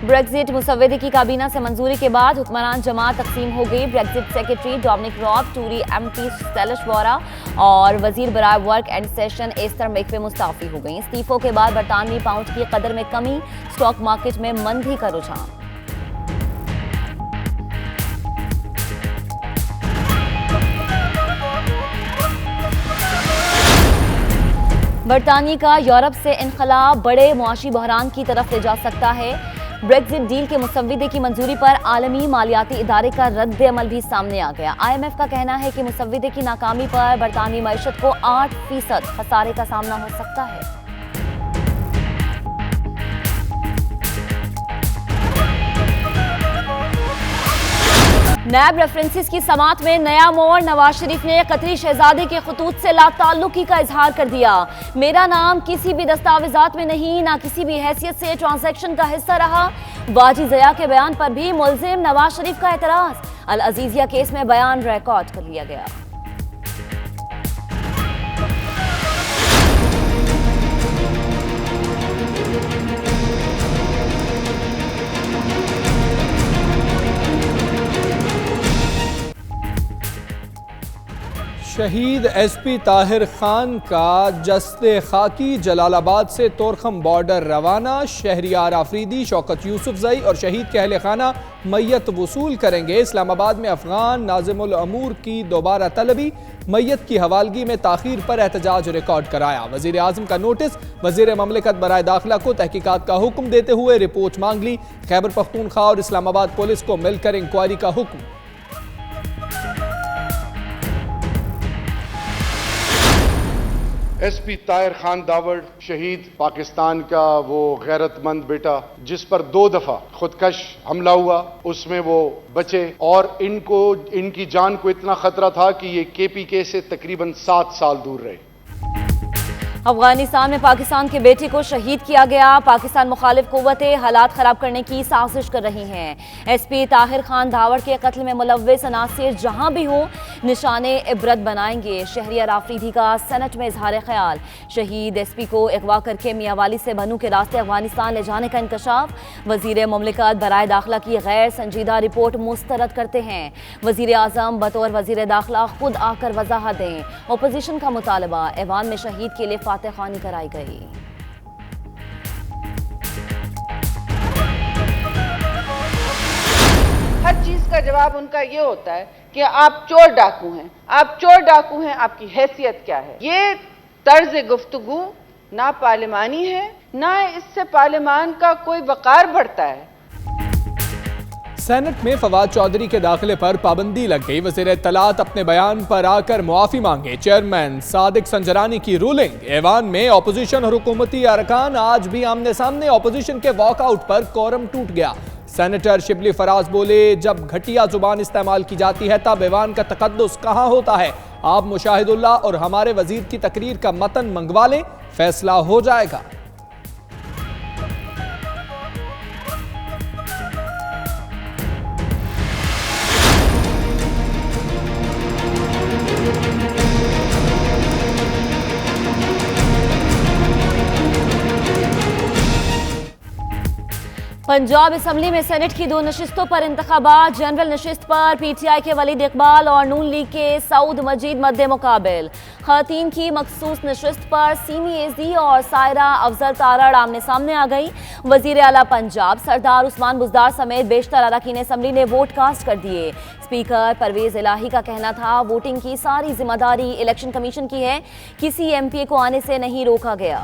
Brexit मुसव्विदे की काबीना से मंजूरी के बाद हुक्मरान जमात तकसीम हो गई। Brexit secretary Dominic Raab, Tory MP Shailesh Vara और वजीर बराए वर्क एंड सेशन एस्तर मेकवे मुस्ताफी हो गई। इस्तीफों के बाद बरतानवी पाउंड की कदर में कमी, स्टॉक मार्केट में मंदी का रुझान। बरतानिया का यूरोप से इनखला बड़े मुआशी बहरान की तरफ ले जा सकता है। ब्रेक्जिट डील के मुसव्विदे की मंजूरी पर आलमी मालियाती इदारे का रद्द अमल भी सामने आ गया। IMF का कहना है कि मुसव्विदे की नाकामी पर बरतानवी मईशत को 8% खसारे का सामना हो सकता है। नैब रेफरेंसेस की समात में नया मोड़, नवाज शरीफ ने कतरी शहजादे के खतूत से लाताल्लुकी का इजहार कर दिया। मेरा नाम किसी भी दस्तावेजात में नहीं, ना किसी भी हैसियत से ट्रांजैक्शन का हिस्सा रहा। वाजी ज़या के बयान पर भी मुल्जिम नवाज शरीफ का एतराज। अल अजीजिया केस में बयान रिकॉर्ड कर लिया गया। शहीद SP ताहिर खान का जस्ते खाकी जलालाबाद से तोरखम बॉर्डर रवाना। शहरियार आफरीदी, शौकत यूसुफजई और शहीद के अहले खाना मैयत वसूल करेंगे। इस्लामाबाद में अफगान नाज़िमुल अमूर की दोबारा तलबी, मैयत की हवालगी में ताखीर पर एहतजाज रिकॉर्ड कराया। वजीर आजम का नोटिस, वजीर ममलिकत बराए दाखिला को तहकीकात का हुक्म देते हुए रिपोर्ट मांग ली। खैबर पख्तूनख्वा और इस्लामाबाद पुलिस को मिलकर इंक्वायरी का हुक्म। SP ताहिर खान दावड़ शहीद, पाकिस्तान का वो गैरतमंद बेटा जिस पर 2 दफा खुदकश हमला हुआ, उसमें वो बचे और इनकी जान को इतना खतरा था कि ये KPK से तकरीबन 7 साल दूर रहे। अफगानिस्तान में पाकिस्तान के बेटे को शहीद किया गया। पाकिस्तान मुखालिफ कुव्वतें हालात खराब करने की साजिश कर रही हैं। SP ताहिर खान दावड़ के कत्ल में मुलव्विस अनासिर जहां भी हों निशाने इबरत बनाएंगे। शहरियार आफरीदी का सेनेट में इजहार ख्याल। शहीद SP को अगवा करके मियांवाली से बनू के रास्ते अफगानिस्तान ले जाने का इंकशाफ। वजीर ममलिकत बराए दाखिला की गैर संजीदा रिपोर्ट मुस्तरद करते हैं। वजीर आजम बतौर वजीर दाखिला खुद आकर वजाहत दें। अपोजिशन का मुतालबा, ऐवान में शहीद के लिए फातहखानी कराई गई। हर चीज का जवाब उनका ये होता है कि आप चोर डाकू हैं, आप चोर डाकू हैं, आपकी हैसियत क्या है। ये तर्ज गुफ्तगू ना पार्लिमानी है, ना इससे पार्लिमान का कोई वकार बढ़ता है। सेनेट में फवाद चौधरी के दाखिले पर पाबंदी लग गई। वज़ीर इत्तलात अपने बयान पर आकर मुआफी मांगे। चेयरमैन सादिक संजरानी की रूलिंग। ऐवान में अपोजिशन और हुकूमती अरकान आज भी आमने सामने। अपोजिशन के वॉकआउट पर कोरम टूट गया। सेनेटर शिबली फराज बोले, जब घटिया जुबान इस्तेमाल की जाती है तब ऐवान का तकद्दुस कहाँ होता है। आप मुशाहिदुल्लाह और हमारे वजीर की तकरीर का मतन मंगवा लें, फैसला हो जाएगा। पंजाब असम्बली में सेनेट की 2 नशिस्तों पर इंतखाबात। जनरल नशिस्त पर PTI के वलीद इकबाल और नून लीग के सऊद मजीद मद्दे मुकाबिल। खातीन की मखसूस नशिस्त पर सीमी एज़ी और सायरा अफजल तारड़ आमने सामने आ गई। वजीर आला पंजाब सरदार उस्मान बुज़दार समेत बेशतर अरकान असम्बली ने वोट कास्ट कर दिए। स्पीकर परवेज इलाही का कहना था, वोटिंग की सारी जिम्मेदारी इलेक्शन कमीशन की है, किसी MPA को आने से नहीं रोका गया।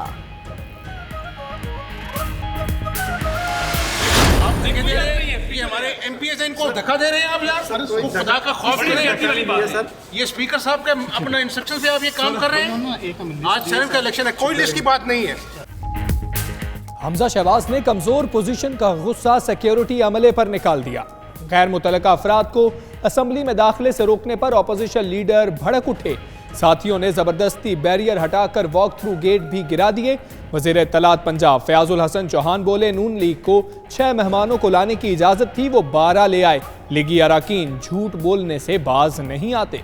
हमारे MPA से इनको धक्का दे रहे हैं आप यार। खुदा का खौफ करें। ये स्पीकर साहब के अपना इंस्ट्रक्शन से आप ये काम कर रहे हैं। आज सेनेट का इलेक्शन है, कोई लिस्ट की बात नहीं है। हमजा शहबाज ने कमजोर पोजीशन का गुस्सा सिक्योरिटी अमले पर निकाल दिया। गैर मुतल्लका अफराद को असम्बली में दाखिले से रोकने पर अपोजिशन लीडर भड़क उठे। साथियों ने जबरदस्ती बैरियर हटाकर वॉक थ्रू गेट भी गिरा दिए। वजीर इत्तलात पंजाब फयाजुल हसन चौहान बोले, नून लीग को 6 मेहमानों को लाने की इजाजत थी, वो 12 ले आए। लीगी अरकान झूठ बोलने से बाज नहीं आते।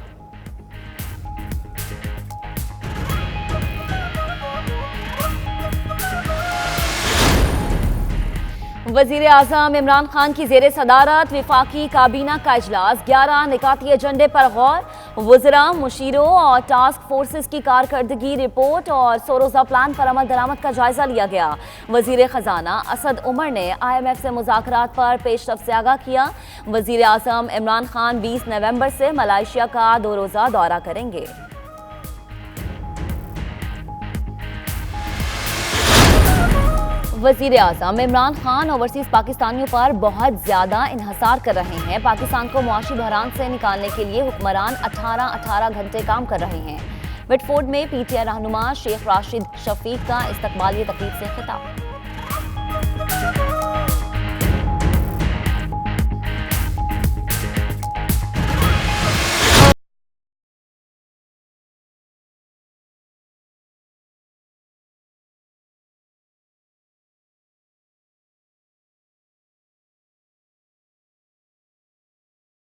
वजीर आजम इमरान खान की जेर सदारत विफाकी काबीना का इजलास, 11 निकाती एजेंडे पर गौर, वज़रा, मुशीरों और टास्क फोर्सेस की कारकर्दगी रिपोर्ट और 100 रोज़ा प्लान पर अमल दरामद का जायजा लिया गया। वजीर खजाना असद उमर ने IMF से मुज़ाकरात पर पेशरफ से आगाह किया। वजीर आजम इमरान खान 20 नवंबर से मलेशिया का 2 रोज़ा दौरा करेंगे। वज़ीर आज़म इमरान खान ओवरसीज़ पाकिस्तानियों पर बहुत ज़्यादा इन्हसार कर रहे हैं। पाकिस्तान को मुआशी बहरान से निकालने के लिए हुक्मरान 18 घंटे काम कर रहे हैं। विटफोर्ड में PTI रहनुमा शेख राशिद शफीक का इस्तकबालिया तकरीब से खिताब।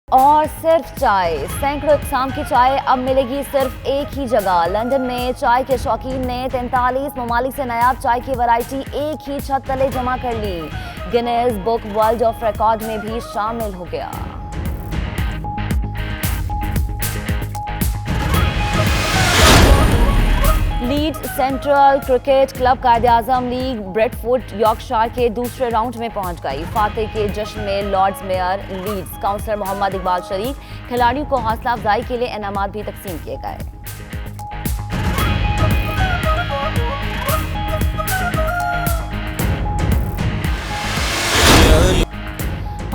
और सिर्फ चाय, सैकड़ों इक़साम की चाय अब मिलेगी सिर्फ एक ही जगह। लंदन में चाय के शौकीन ने 43 ममालिक से नायाब चाय की वैरायटी एक ही छत तले जमा कर ली। Guinness Book World of Record में भी शामिल हो गया। Leeds Central Cricket Club Quaid-e-Azam league Bradford Yorkshire के दूसरे राउंड में पहुंच गई। फातेह के जश्न में lords mayor, Leeds councillor Mohammad Iqbal शरीक, खिलाड़ियों को हौसला अफजाई के लिए इनामात भी तकसीम किए गए।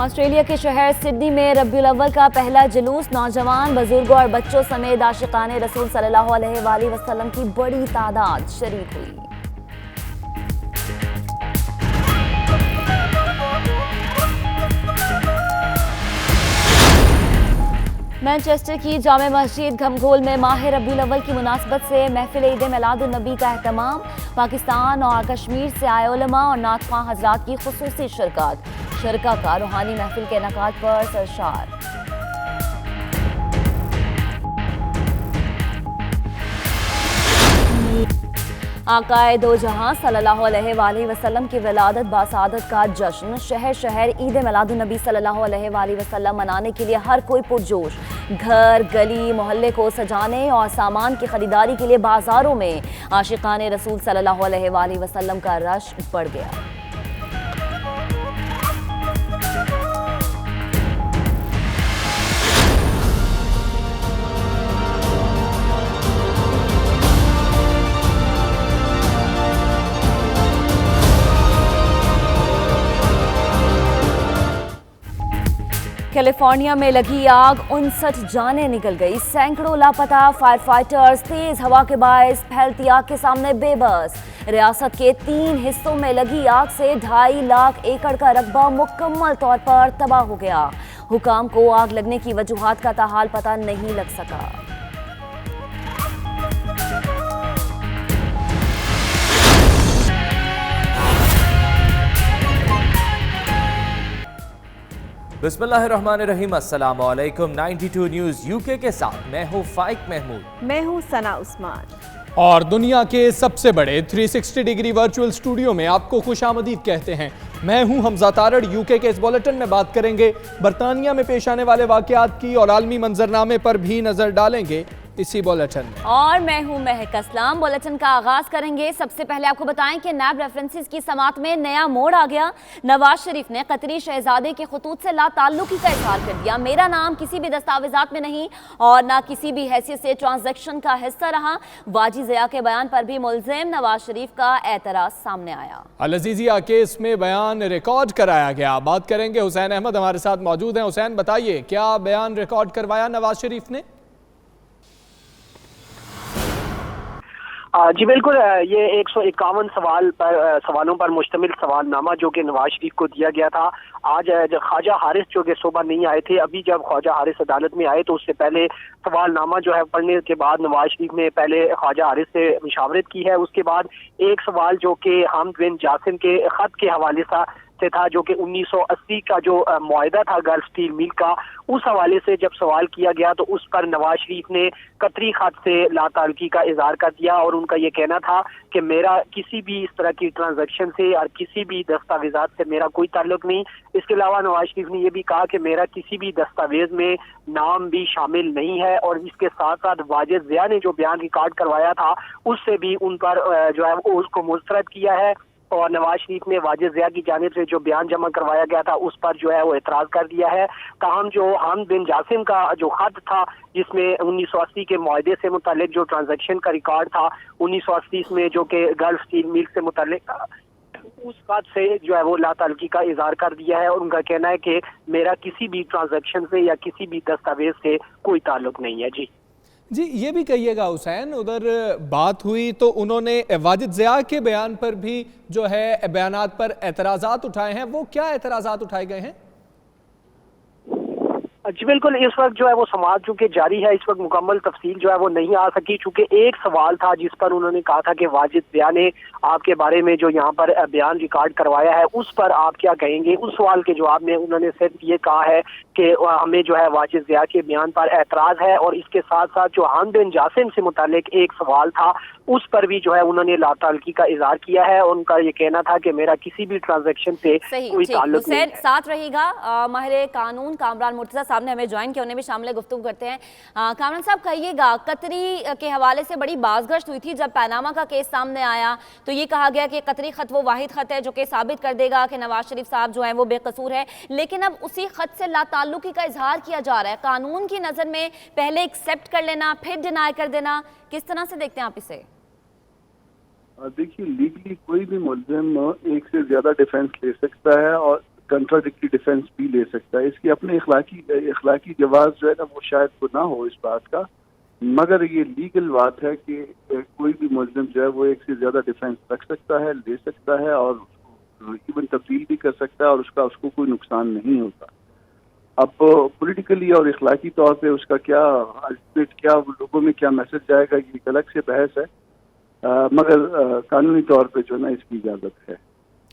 ऑस्ट्रेलिया के शहर सिडनी में रबीउल अव्वल का पहला जुलूस, नौजवान, बुजुर्गों और बच्चों समेत आशिकाने रसूल सल्लल्लाहु अलैहि वसल्लम की बड़ी तादाद शरीक हुई। मैनचेस्टर की जामे मस्जिद घमघोल में माह रबीउल अव्वल की मुनासबत से महफिल ईद मिलादुन नबी का एहतमाम। पाकिस्तान और कश्मीर से आए उलमा और नातख्वां हजरात की खुसूसी शिरकत। शरका का रूहानी महफिल के इनेकाद पर सरशार। आकाए दो जहां सल्लल्लाहु अलैहि वसल्लम की विलादत बासादत का जश्न। शहर शहर ईद मिलादुन नबी सल्लल्लाहु अलैहि वसल्लम मनाने के लिए हर कोई पुरजोश। घर, गली, मोहल्ले को सजाने और सामान की खरीदारी के लिए बाजारों में आशिकाने रसूल सल्लल्लाहु अलैहि वसल्लम का रश बढ़ गया। कैलिफोर्निया में लगी आग, 59 जानें निकल गई, सैकड़ों लापता। फायर फाइटर्स तेज हवा के बायस फैलती आग के सामने बेबस। रियासत के 3 हिस्सों में लगी आग से 2.5 लाख एकड़ का रकबा मुकम्मल तौर पर तबाह हो गया। हुकाम को आग लगने की वजूहात का ताहाल पता नहीं लग सका। बिस्मिल्लाहिर्रहमानिर्रहीम, अस्सलाम वालेकुम। 92 न्यूज़ यूके के साथ मैं हूँ फाइक महमूद। मैं हूँ सना उस्मान। और दुनिया के सबसे बड़े 360 डिग्री वर्चुअल स्टूडियो में आपको खुशामदीद कहते हैं। मैं हूं हमजा तारड़। यूके के इस बुलेटिन में बात करेंगे बरतानिया में पेश आने वाले वाकयात की और आलमी मंजरनामे पर भी नजर डालेंगे इसी बुलेटिन में। और मैं हूं महक असलाम। बुलेटिन का आगाज करेंगे। सबसे पहले आपको बताएं कि नैब रेफरेंसेस की समात में नया मोड़ आ गया। नवाज शरीफ ने कतरी शहजादे के खतूत से लाताल्लुकी का इजहार कर दिया। मेरा नाम किसी भी दस्तावेजात में नहीं और ना किसी भी हैसियत से ट्रांजैक्शन का हिस्सा रहा। वाजी ज़िया के बयान पर भी मुल्जिम नवाज शरीफ का एतराज सामने आया। अल अजीजिया केस में बयान रिकॉर्ड कराया गया। बात करेंगे, हुसैन अहमद हमारे साथ मौजूद हैं। हुसैन, बताइए क्या बयान रिकॉर्ड करवाया नवाज शरीफ ने? जी बिल्कुल, ये 151 सवालों पर मुश्तमिल सवालनामा जो कि नवाज शरीफ को दिया गया था। आज जब ख्वाजा हारिस जो कि सुबह नहीं आए थे, अभी जब ख्वाजा हारिस अदालत में आए तो उससे पहले सवालनामा जो है पढ़ने के बाद नवाज शरीफ ने पहले ख्वाजा हारिस से मुशावरत की है। उसके बाद एक सवाल जो कि हामिद बिन जासिम के खत के हवाले से से था, जो कि 1980 का जो मुआहदा था गल्फ स्टील मिल का, उस हवाले से जब सवाल किया गया तो उस पर नवाज शरीफ ने कतरी खत से लाताल्लुकी का इजहार कर दिया और उनका ये कहना था कि मेरा किसी भी इस तरह की ट्रांजैक्शन से और किसी भी दस्तावेजात से मेरा कोई ताल्लुक नहीं। इसके अलावा नवाज शरीफ ने यह भी कहा कि मेरा किसी भी दस्तावेज में नाम भी शामिल नहीं है, और इसके साथ साथ वाजिद ज़िया ने जो बयान रिकॉर्ड करवाया था उससे भी उन पर जो है वो उसको मुस्तरद किया है, और नवाज शरीफ ने वाजिद ज़िया की जानिब से जो बयान जमा करवाया गया था उस पर जो है वो एतराज़ कर दिया है। ताहम जो हमद बिन जासिम का जो खत था जिसमें 1980 के मुआहदे से मुतालिक जो ट्रांजैक्शन का रिकॉर्ड था 1980 में, जो कि गल्फ स्टील मिल से मुतालिक, उस बात से जो है वो लाताल्लुकी का इजहार कर दिया है, और उनका कहना है कि मेरा किसी भी ट्रांजैक्शन से या किसी भी दस्तावेज से कोई ताल्लुक नहीं है। जी, ये भी कहिएगा हुसैन, उधर बात हुई तो उन्होंने वाजिद ज़िया के बयान पर भी जो है बयानात पर एतराज़ात उठाए हैं, वो क्या एतराज़ात उठाए गए हैं? जी बिल्कुल, इस वक्त जो है वो समाज चूंकि जारी है, इस वक्त मुकम्मल तफसील जो है वो नहीं आ सकी, चूंकि एक सवाल था जिस पर उन्होंने कहा था कि वाजिद ज़िया ने आपके बारे में जो यहाँ पर बयान रिकॉर्ड करवाया है उस पर आप क्या कहेंगे। उस सवाल के जवाब में उन्होंने सिर्फ ये कहा है कि हमें जो है वाजिद ज़िया के बयान पर एतराज़ है, और इसके साथ साथ जो हमद बिन जासिम से मुतालिक एक सवाल था उस पर भी जो है उन्होंने लाताल्लुकी का इजहार किया है, और उनका ये कहना था कि मेरा किसी भी ट्रांजैक्शन से कोई ताल्लुक नहीं है। साथ रहिएगा, माहिर कानून कामरान मुर्तज़ा साहब ने हमें ज्वाइन किया, उन्हें भी शामिल गुफ्तगू करते हैं। कामरान साहब, कहिएगा, कतरी के हवाले से बड़ी बाज़गश्त हुई थी जब पैनामा का केस सामने आया, तो ये कहा गया कि कतरी खत वो वाहिद खत है जो कि साबित कर देगा कि नवाज शरीफ साहब जो है वो बेकसूर है, लेकिन अब उसी खत से लाताल्लुकी का इजहार किया जा रहा है। कानून की नज़र में पहले एक्सेप्ट कर लेना फिर डिनाई कर देना, किस तरह से देखते हैं आप इसे? देखिए, लीगली कोई भी मुल्ज़िम एक से ज्यादा डिफेंस ले सकता है और कंट्राडिक्टरी डिफेंस भी ले सकता है। इसकी अपने इखलाकी जवाब जो है ना वो शायद को ना हो इस बात का, मगर ये लीगल बात है कि कोई भी मुल्ज़िम जो है वो एक से ज्यादा डिफेंस रख सकता है, ले सकता है, और इवन तब्दील भी कर सकता है, और उसको कोई नुकसान नहीं होता। अब पॉलिटिकली और इखलाकी तौर पे उसका क्या अल्टीमेट क्या लोगों में क्या मैसेज जाएगा, ये एक अलग से बहस है, मगर कानूनी तौर पे जो ना इसकी इजाज़त है।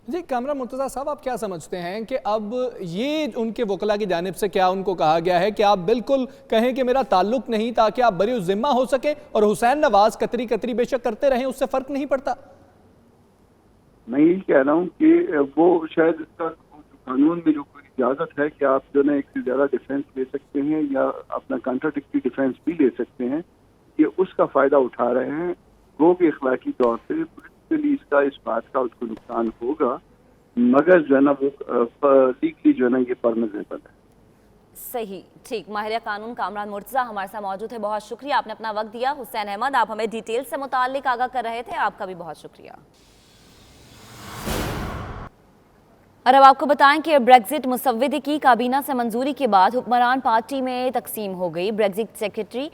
जी, कामरान मुर्तज़ा साहब, आप क्या समझते हैं कि अब ये उनके वकला की जानिब से क्या उनको कहा गया है कि आप बिल्कुल कहें कि मेरा ताल्लुक नहीं, ताकि आप बरी ज़िम्मा हो सके, और हुसैन नवाज कतरी बेशक करते रहें, उससे फ़र्क नहीं पड़ता? मैं यही कह रहा हूँ कि वो शायद इसका कानून में जो कोई इजाज़त है कि आप जो ना एक से ज़्यादा डिफेंस ले सकते हैं या अपना कंट्राडिक्टरी डिफेंस भी ले सकते हैं, ये उसका फ़ायदा उठा रहे हैं। वो भी इखलाकी तौर पे पॉलिटिकली इसका इस बात का उसको नुकसान होगा, मगर जो है ना वो लीगली जो है ना ये परमिसेबल है। सही, ठीक। माहिर कानून कामरान मुर्तज़ा हमारे साथ मौजूद है, बहुत शुक्रिया, आपने अपना वक्त दिया। हुसैन अहमद, आप हमें डिटेल से मुताल्लिक आगाह कर रहे थे, आपका भी बहुत शुक्रिया। और अब आपको बताएं कि ब्रेक्जिट मुसव्विदे की काबीना से मंजूरी के बाद हुक्मरान पार्टी में तकसीम हो गई। Brexit secretary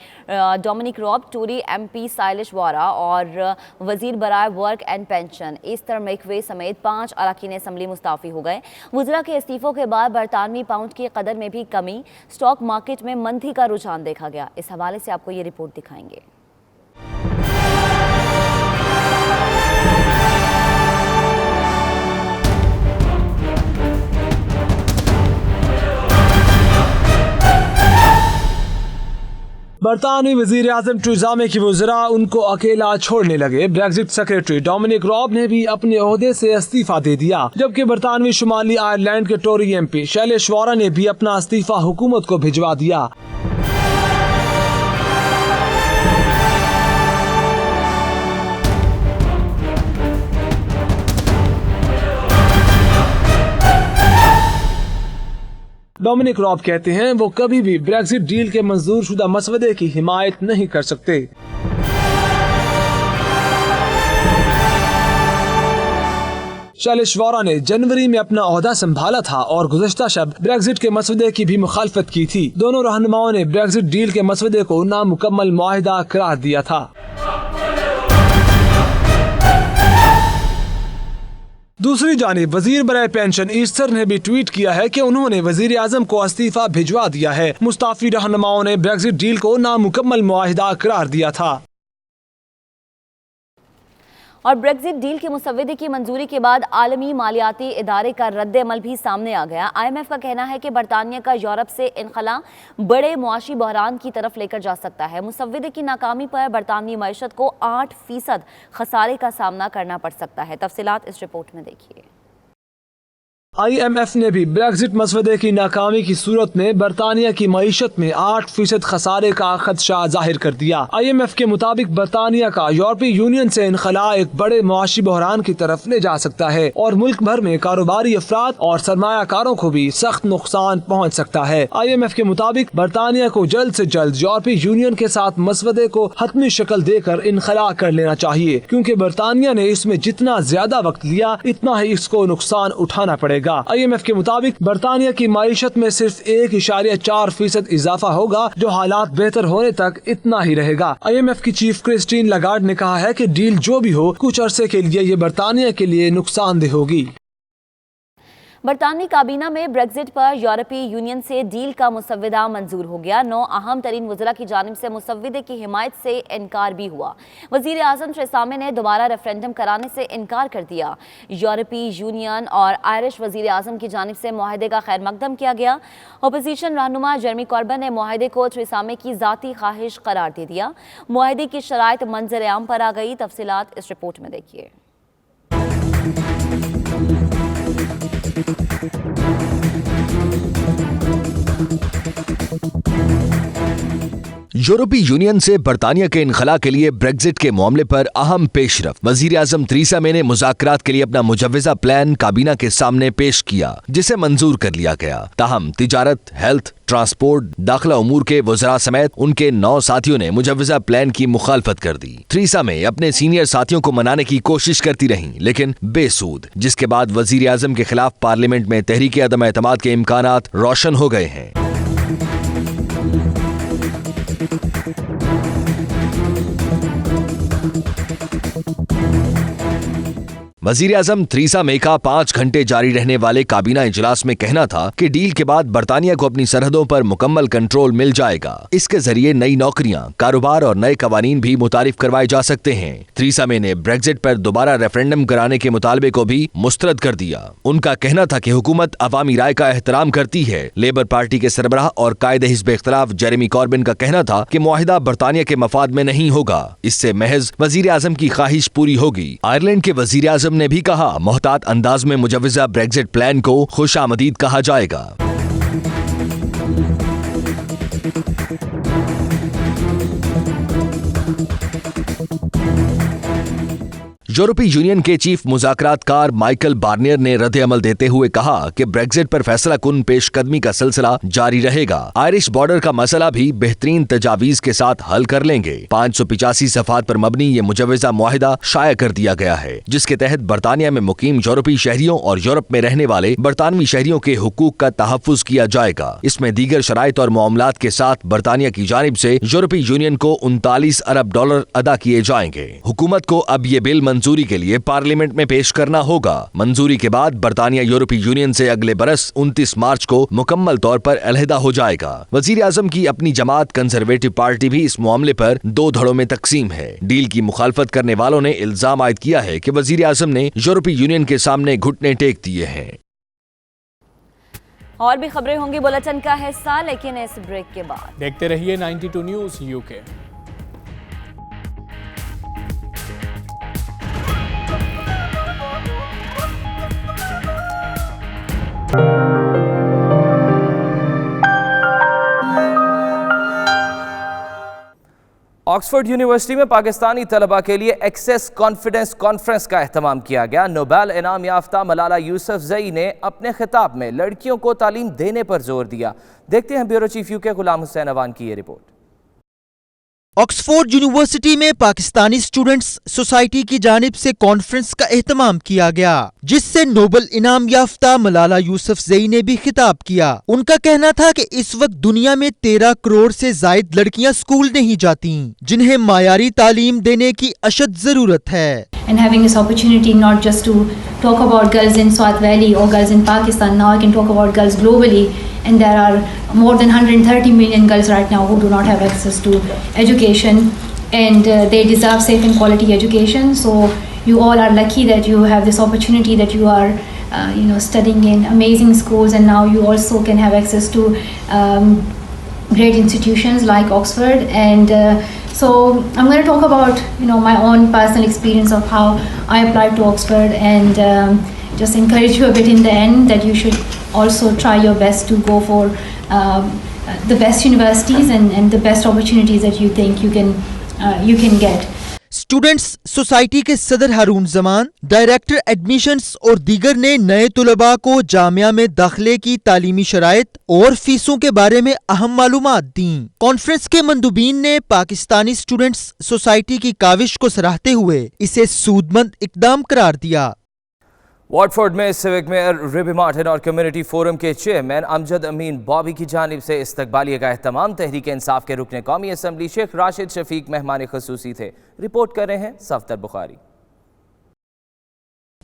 Dominic Raab, Tory MP Shailesh Vara और वजीर बराए work and pension Esther McVey समेत 5 अरकान असम्बली मुस्ताफ़ी हो गए। वज़रा के इस्तीफ़ों के बाद बरतानवी पाउंड की कदर में भी कमी, स्टॉक मार्केट में मंदी का रुझान देखा गया। इस हवाले से आपको ये रिपोर्ट दिखाएंगे। बरतानवी वजीर आज़म टेरेसा मे की वज़रा उनको अकेला छोड़ने लगे। ब्रेक्जिट सेक्रेटरी डोमिनिक रॉब ने भी अपने ओहदे से इस्तीफा दे दिया, जबकि बरतानवी शुमाली आयरलैंड के टोरी MP शैलेश वारा ने भी अपना इस्तीफा हुकूमत को भिजवा दिया। डोमिनिक रॉब कहते हैं वो कभी भी ब्रेक्जिट डील के मंजूर शुदा मसवदे की हिमायत नहीं कर सकते। शैलेश वारा ने जनवरी में अपना ओहदा संभाला था और गुज़श्ता शब ब्रेक्जिट के मसवदे की भी मुखालफत की थी। दोनों रहनुमाओं ने ब्रेक्जिट डील के मसवदे को नामुकम्मल मुआहिदा करार दिया था। दूसरी जानिब वजीर बराए पेंशन ईस्टर ने भी ट्वीट किया है कि उन्होंने वजीर आजम को इस्तीफा भिजवा दिया है। मुस्ताफी रहनुमाओं ने ब्रेक्जिट डील को नामुकम्मल मुआहिदा करार दिया था। और ब्रेक्जिट डील के मुसव्वदे की मंजूरी के बाद आलमी मालियाती इदारे का रद्द अमल भी सामने आ गया। IMF का कहना है कि बरतानिया का यूरोप से इनखला बड़े मुआशी बहरान की तरफ लेकर जा सकता है। मुसव्वदे की नाकामी पर बरतानवी मईशत को 8% खसारे का सामना करना पड़ सकता है। तफसीलात इस रिपोर्ट में देखिए। IMF ने भी ब्रेक्जिट मसवदे की नाकामी की सूरत में बरतानिया की मईशत में 8% खसारे का खदशा जाहिर कर दिया। IMF के मुताबिक बरतानिया का यूरोपीय यूनियन से इनखला एक बड़े मुआशी बहरान की तरफ ले जा सकता है और मुल्क भर में कारोबारी अफराद और सरमायाकारों को भी सख्त नुकसान पहुँच सकता है। IMF के मुताबिक बरतानिया को जल्द से जल्द यूरोपीय यूनियन के साथ मसवदे को हतमी शक्ल देकर इनखला कर लेना चाहिए, क्योंकि बरतानिया ने इसमें जितना ज्यादा वक्त लिया इतना ही इसको नुकसान उठाना पड़ेगा। IMF के मुताबिक बरतानिया की माइशत में सिर्फ 1.4% इजाफा होगा, जो हालात बेहतर होने तक इतना ही रहेगा। IMF की चीफ क्रिस्टीन लगार्ड ने कहा है कि डील जो भी हो कुछ अरसे के लिए ये बरतानिया के लिए नुकसानदेह होगी। बरतानवी काबीना में ब्रेक्जिट पर यूरोपीय यूनियन से डील का मुसव्वदा मंजूर हो गया। 9 अहम तरीन वज़रा की जानिब से मुसव्वदे की हिमायत से इनकार भी हुआ। वज़ीर आज़म थेरेसा मे ने दोबारा रेफरेंडम कराने से इनकार कर दिया। यूरोपीय यूनियन और आयरिश वज़ीर आज़म की जानिब से मुआहदे का खैर मकदम किया गया। अपोजिशन रहनुमा जेरेमी कॉर्बन ने मुआहदे को थेरेसा मे की ज़ाती ख्वाहिश करार दे दिया। मुआहदे की शराइत मंजर आम पर आ गई। तफसीलात इस रिपोर्ट में देखिए। यूरोपीय यूनियन से बरतानिया के इनखला के लिए ब्रेक्जिट के मामले पर अहम पेशरफ वजीर आजम थेरेसा मे ने मुज़ाकरात के लिए अपना मुजव्वज़ा प्लान काबीना के सामने पेश किया, जिसे मंजूर कर लिया गया। ताहम तिजारत, हेल्थ, ट्रांसपोर्ट, दाखिला उमूर के वज़रा समेत उनके 9 साथियों ने मुजव्वज़ा प्लान की मुखालफत कर दी। थेरेसा मे अपने सीनियर साथियों को मनाने की कोशिश करती रहीं, लेकिन बेसूद, जिसके बाद वजीर आजम के खिलाफ पार्लियामेंट में तहरीक अदम एतमाद के इम्कानात रोशन हो गए हैं। वजीर आजम थेरेसा मे का 5 घंटे जारी रहने वाले काबीना इजलास में कहना था कि डील के बाद बरतानिया को अपनी सरहदों पर मुकम्मल कंट्रोल मिल जाएगा। इसके जरिए नई नौकरियां, कारोबार और नए कवानीन भी मुतारिफ करवाए जा सकते हैं। थेरेसा मे ने ब्रेक्जिट पर दोबारा रेफरेंडम कराने के मुतालबे को भी मुस्तरद कर दिया। उनका कहना था कि हुकूमत अवामी राय का एहतराम करती है। लेबर पार्टी के सरबराह और कायद हिज़्ब इख्तिलाफ जेरेमी कॉर्बिन का कहना था कि मुआहिदा बरतानिया के मफाद में नहीं होगा, इससे महज वजीर आजम की ख्वाहिश पूरी होगी। आयरलैंड के वजीर आजम ने भी कहा, मोहतात अंदाज में मुजव्वज़ा ब्रेक्जिट प्लान को खुशामदीद कहा जाएगा। यूरोपीय यूनियन के चीफ मुज़ाकरातकार माइकल बार्नियर ने रद्द अमल देते हुए कहा कि ब्रेक्जिट पर फैसला कुन पेशकदमी का सिलसिला जारी रहेगा। आयरिश बॉर्डर का मसला भी बेहतरीन तजावीज के साथ हल कर लेंगे। 585 सफ़ात पर मबनी ये मुजव्वज़ा मुआहिदा शाया कर दिया गया है, जिसके तहत बरतानिया में मुकीम यूरोपीय शहरियों और यूरोप में रहने वाले बरतानवी शहरियों के हुकूक का तहफ़्फ़ुज़ किया जाएगा। इसमें दीगर शराइत और मामलात के साथ बरतानिया की जानिब से यूरोपीय यूनियन को $39 अरब अदा किए जाएंगे। हुकूमत को अब ये बिल मंजूरी के लिए पार्लियामेंट में पेश करना होगा। मंजूरी के बाद बरतानिया यूरोपीय यूनियन से अगले बरस 29 मार्च को मुकम्मल तौर पर अलहदा हो जाएगा। वजीर आजम की अपनी जमात कंजर्वेटिव पार्टी भी इस मामले पर 2 धड़ों में तकसीम है। डील की मुखालफत करने वालों ने इल्जाम आयद किया है कि वजीर आजम ने यूरोपीय यूनियन के सामने घुटने टेक दिए हैं। और भी खबरें होंगी बुलेटिन का हिस्सा, लेकिन इस ब्रेक के बाद देखते रहिए 92 न्यूज़ यूके। ऑक्सफोर्ड यूनिवर्सिटी में पाकिस्तानी तलबा के लिए एक्सेस कॉन्फिडेंस कॉन्फ्रेंस का एहतमाम किया गया। नोबेल इनाम याफ्ता मलाला यूसुफजई ने अपने खिताब में लड़कियों को तालीम देने पर जोर दिया। देखते हैं bureau chief UK Ghulam Hussain Awan की ये रिपोर्ट। ऑक्सफोर्ड यूनिवर्सिटी में पाकिस्तानी स्टूडेंट्स सोसाइटी की जानिब से कॉन्फ्रेंस का एहतमाम किया गया, जिससे नोबेल इनाम याफ्ता मलाला यूसुफजई ने भी खिताब किया। उनका कहना था कि इस वक्त दुनिया में 13 करोड़ से जायद लड़कियां स्कूल नहीं जाती, जिन्हें मायारी तालीम देने की अशद जरूरत है। And having this opportunity not just to talk about girls in Swat Valley or girls in Pakistan, now I can talk about girls globally, and there are more than 130 million girls right now who do not have access to education, and they deserve safe and quality education. So you all are lucky that you have this opportunity, that you are studying in amazing schools, and now you also can have access to great institutions like Oxford. And so I'm going to talk about my own personal experience of how I applied to Oxford, and just encourage you a bit in the end that you should also try your best to go for the best universities and the best opportunities that you think you can get. Students society के सदर हारून Zaman, director admissions और दीगर ने नए तुलबा को जामिया में दाखिले की तालीमी शराइत और फीसों के बारे में अहम मालूमात दी। कॉन्फ्रेंस के मंदुबीन ने पाकिस्तानी स्टूडेंट्स सोसाइटी की काविश को सराहते हुए इसे सूदमंद इकदाम करार दिया। वाटफोर्ड में सिविक मेयर रिबी मार्टिन और कम्युनिटी फोरम के चेयरमैन अमजद अमीन बॉबी की जानिब से इस्तकबालिया का एहतमाम। तहरीक इंसाफ के रुकन कौमी असम्बली शेख राशिद शफीक मेहमान खसूसी थे। रिपोर्ट कर रहे हैं सफदर बुखारी।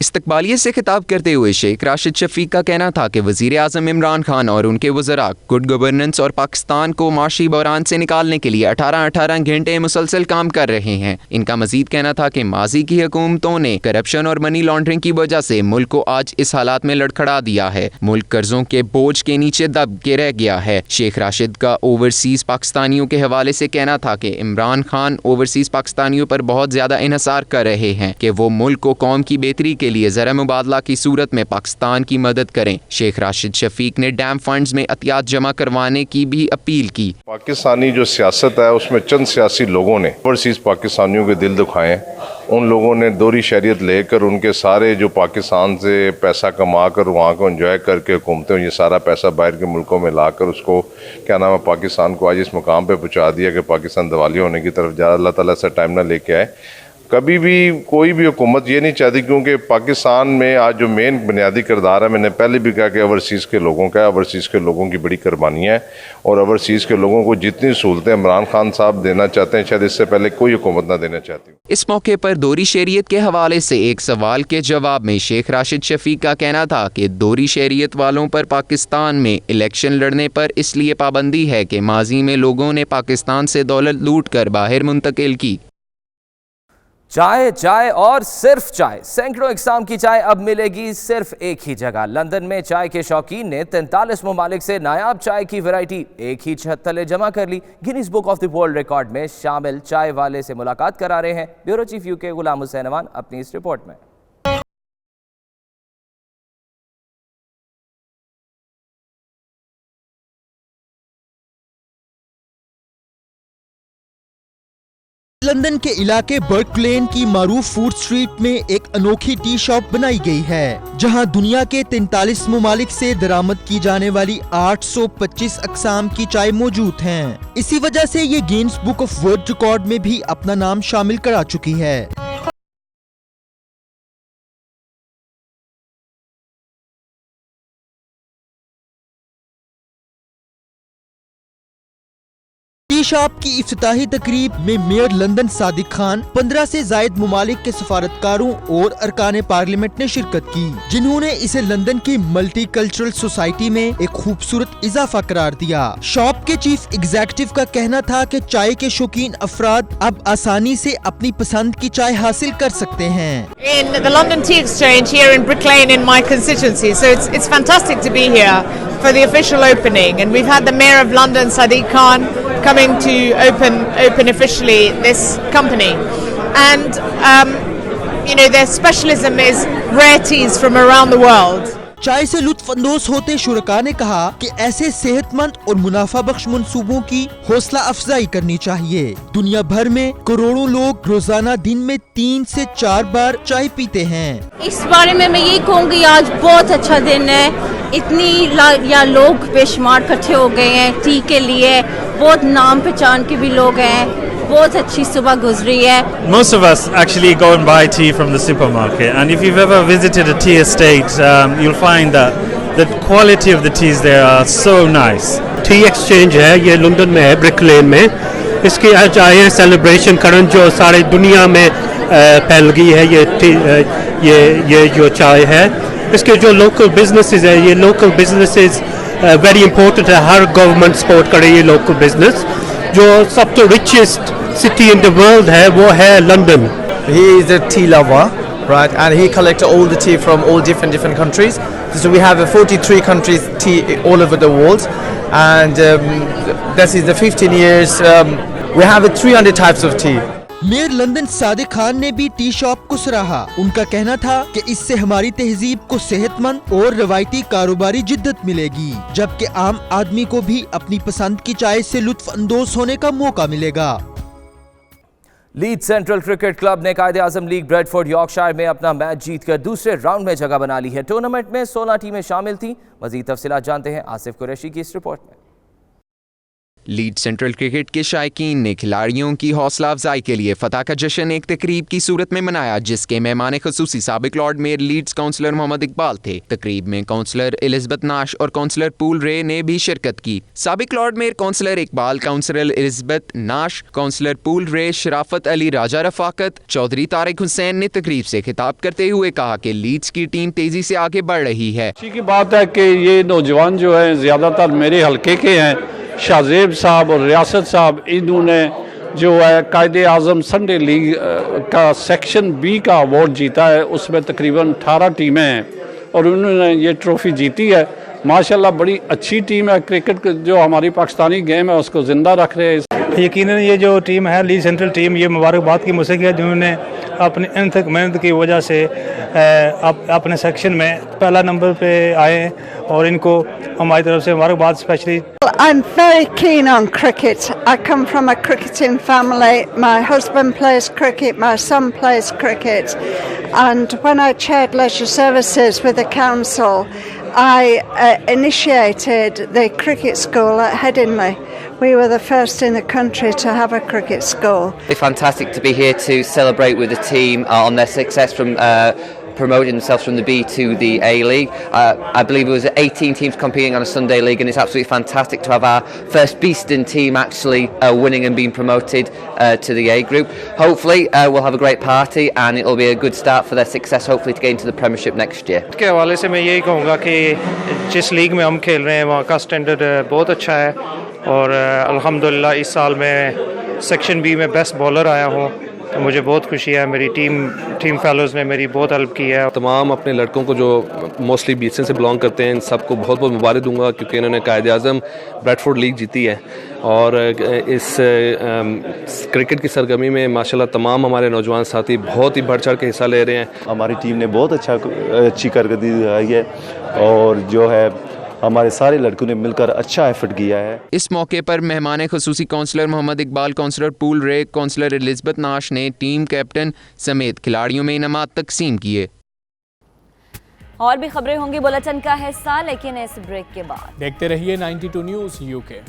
इस्तकबालिये से खिताब करते हुए शेख राशिद शफीक का कहना था कि वज़ीर आज़म इमरान खान और उनके वज़रा गुड गवर्नेंस और पाकिस्तान को माशी बहरान से निकालने के लिए 18-18 घंटे मुसलसल काम कर रहे हैं। इनका मजीद कहना था कि माजी की हुकूमतों ने करप्शन और मनी लॉन्ड्रिंग की वजह से मुल्क को आज इस हालात में लड़खड़ा दिया है। मुल्क कर्जों के बोझ के नीचे दब के रह गया है। शेख राशिद का ओवरसीज़ पाकिस्तानियों के हवाले से कहना था कि इमरान खान ओवरसीज़ पाकिस्तानियों पर बहुत ज़्यादा इन्हसार कर रहे हैं कि वो मुल्क को कौम की बेहतरी के लिए ज़रा मुबादला की सूरत में पाकिस्तान की मदद करें। शेख राशिद शफीक ने डैम फंड्स में एहतियात जमा करवाने की भी अपील की। पाकिस्तानी जो सियासत है उसमें चंद सियासी लोगों ने ओवरसीज़ पाकिस्तानियों के दिल दुखाए। उन लोगों ने दोहरी शरीयत लेकर उनके सारे जो पाकिस्तान से पैसा कमा कर वहाँ को एंजॉय करके घूमते हैं, ये सारा पैसा बाहर के मुल्कों में लाकर उसको क्या नाम है पाकिस्तान को आज इस मुकाम पे पहुँचा दिया कि पाकिस्तान दिवालिया होने की तरफ जा। अल्लाह ताला से टाइम ना लेके आए। कभी भी कोई भी हुकूमत ये नहीं चाहती, क्योंकि पाकिस्तान में आज जो मेन बुनियादी किरदार है, मैंने पहले भी कहा कि ओवरसीज़ के लोगों का, ओवरसीज़ के लोगों की बड़ी कुर्बानी है और ओवरसीज़ के लोगों को जितनी सहूलतें इमरान खान साहब देना चाहते हैं शायद इससे पहले कोई हुकूमत ना देना चाहती। इस मौके पर दोहरी शरीयत के हवाले से एक सवाल के जवाब में शेख राशिद शफीक का कहना था कि दोहरी शरीयत वालों पर पाकिस्तान में इलेक्शन लड़ने पर इसलिए पाबंदी है कि माजी में लोगों ने पाकिस्तान से दौलत लूट कर बाहर मुंतकिल की। चाय चाय और सिर्फ चाय। सैकड़ों इकसाम की चाय अब मिलेगी सिर्फ एक ही जगह। लंदन में चाय के शौकीन ने 43 ममालिक से नायाब चाय की वैरायटी एक ही छत तले जमा कर ली। Guinness Book of the World Record में शामिल चाय वाले से मुलाकात करा रहे हैं bureau chief UK Ghulam Hussain Aman अपनी इस रिपोर्ट में। लंदन के इलाके बर्क लेन की मारूफ फूड स्ट्रीट में एक अनोखी टी शॉप बनाई गई है, जहां दुनिया के 43 ममालिक से दरामद की जाने वाली 825 अक़साम की चाय मौजूद हैं। इसी वजह से ये Guinness Book of world Record में भी अपना नाम शामिल करा चुकी है। टी शॉप की इफ्तिताही तकरीब में मेयर लंदन सादिक खान, 15 से जायद मुमालिक के सफारतकारों और अरकान पार्लियामेंट ने शिरकत की, जिन्होंने इसे लंदन की मल्टी कल्चरल सोसाइटी में एक खूबसूरत इजाफा करार दिया। शॉप के चीफ एग्जीक्यूटिव का कहना था कि चाय के शौकीन अफराद अब आसानी से अपनी पसंद की चाय हासिल कर सकते हैं। In the London Tea Exchange here in Brick Lane in my constituency, so it's fantastic to be here for the official opening, and we've had the Mayor of London, Sadiq Khan, coming to open officially this company, and their specialism is rare teas from around the world. चाय से लुत्फ अंदोज होते शुरका ने कहा कि ऐसे सेहतमंद और मुनाफा बख्श मंसूबों की हौसला अफजाई करनी चाहिए। दुनिया भर में करोड़ों लोग रोजाना दिन में 3 से 4 बार चाय पीते हैं। इस बारे में मैं यही कहूँगी, आज बहुत अच्छा दिन है। इतनी लोग बेशुमार इकट्ठे हो गए हैं टी के लिए, बहुत नाम पहचान के भी लोग हैं। बहुत अच्छी सुबह गुजरी है। Most of us actually go and buy tea from the supermarket, and if you've ever visited a tea estate, you'll find that the quality of the teas there are so nice. T exchange है, ये London में है, brick लेन में। इसकी आज आए हैं celebration करन जो सारी दुनिया में फैल गई है ये जो चाय है। इसके जो लोकल बिजनेसेस है, ये लोकल बिजनेसेस वेरी इंपॉर्टेंट है। हर गवर्नमेंट सपोर्ट करे ये लोकल बिजनेस। जो सब तो richest city in the world है वो है London. He is a tea lover right? And he collected all the tea from all different countries. So we have 43 countries tea all over the world, and this is the 15 years. We have 300 types of tea. Mayor London Sadiq Khan ने भी tea shop को सराहा। उनका कहना था कि इससे हमारी तहजीब को सेहतमंद और रवायती कारोबारी जिद्दत मिलेगी, जबकि आम आदमी को भी अपनी पसंद की चाय से लुत्फ अंदोज होने का मौका मिलेगा। लीड्स सेंट्रल क्रिकेट क्लब ने कायदे आजम लीग ब्रेडफोर्ड यॉर्कशायर में अपना मैच जीतकर दूसरे राउंड में जगह बना ली है। टूर्नामेंट में 16 टीमें शामिल थीं। मजीद तफसीलात जानते हैं आसिफ कुरैशी की इस रिपोर्ट में। लीड्स सेंट्रल क्रिकेट के शायकीन ने खिलाड़ियों की हौसला अफजाई के लिए फतह का जश्न एक तकरीब की सूरत में मनाया, जिसके मेहमान खसूसी साबिक lord mayor Leeds councillor Mohammad Iqbal थे। तकरीब में काउंसलर एलिजबेथ नाश और काउंसलर पूल रे ने भी शिरकत की। साबिक lord mayor councillor Iqbal, councillor Elizabeth Nash, councillor Paul Ray, Sharafat Ali, राजा रफाकत, चौधरी तारिक हुसैन ने तकरीब से खिताब करते हुए कहा कि लीड्स की टीम तेजी से आगे बढ़ रही है। अच्छी की बात है कि ये नौजवान जो है ज़्यादातर मेरे हल्के के हैं। शाहजेब साहब और रियासत साहब, इन्होंने जो है कायदे आज़म संडे लीग का सेक्शन बी का अवार्ड जीता है। उसमें तकरीबन 18 टीमें हैं और उन्होंने ये ट्रॉफ़ी जीती है। माशाल्लाह बड़ी अच्छी टीम है। क्रिकेट जो हमारी पाकिस्तानी गेम है उसको ज़िंदा रख रहे हैं। यकीनन ये जो टीम है लीड सेंट्रल टीम, ये मुबारकबाद की मुस्तहिक है, जिन्होंने अपनी अनथक मेहनत की वजह से अपने सेक्शन में पहला नंबर पे आए और इनको हमारी तरफ से मुबारकबाद specially. I'm very keen on cricket. I come from a cricketing family. My husband plays cricket, my son plays cricket, and when I chaired leisure services with the council, I initiated the cricket school at Headingley. We were the first in the country to have a cricket school. It's fantastic to be here to celebrate with the team on their success from promoting themselves from the B to the A League. I believe it was 18 teams competing on a Sunday league, and it's absolutely fantastic to have our first Beeston team actually winning and being promoted to the A group. Hopefully we'll have a great party and it'll be a good start for their success, hopefully to get into the Premiership next year. के हवाले से मैं यही कहूँगा कि जिस league में हम खेल रहे हैं वहाँ का स्टैंडर्ड बहुत अच्छा है और अल्हम्दुलिल्लाह इस साल मैं सेक्शन बी में बेस्ट बॉलर आया हूँ, तो मुझे बहुत खुशी है। मेरी टीम फेलोज़ ने मेरी बहुत हेल्प की है। तमाम अपने लड़कों को जो मोस्टली बीसन से बिलोंग करते हैं, इन सबको बहुत बहुत मुबारक दूंगा क्योंकि इन्होंने कायदे आज़म ब्रेडफोर्ड लीग जीती है और इस क्रिकेट की सरगर्मी में माशाल्लाह तमाम हमारे नौजवान साथी बहुत ही बढ़ चढ़ के हिस्सा ले रहे हैं। हमारी टीम ने बहुत अच्छी कारकर्दगी दिखाई है और जो है हमारे सारे लड़कों ने मिलकर अच्छा एफर्ट किया है। इस मौके पर मेहमान खसूसी councillor Mohammad Iqbal, councillor Paul Ray, councillor Elizabeth Nash ने टीम कैप्टन समेत खिलाड़ियों में इनामात तकसीम किए। और भी खबरें होंगी बुलेटिन का हिस्सा, लेकिन इस ब्रेक के बाद देखते रहिए 92 न्यूज़ यूके।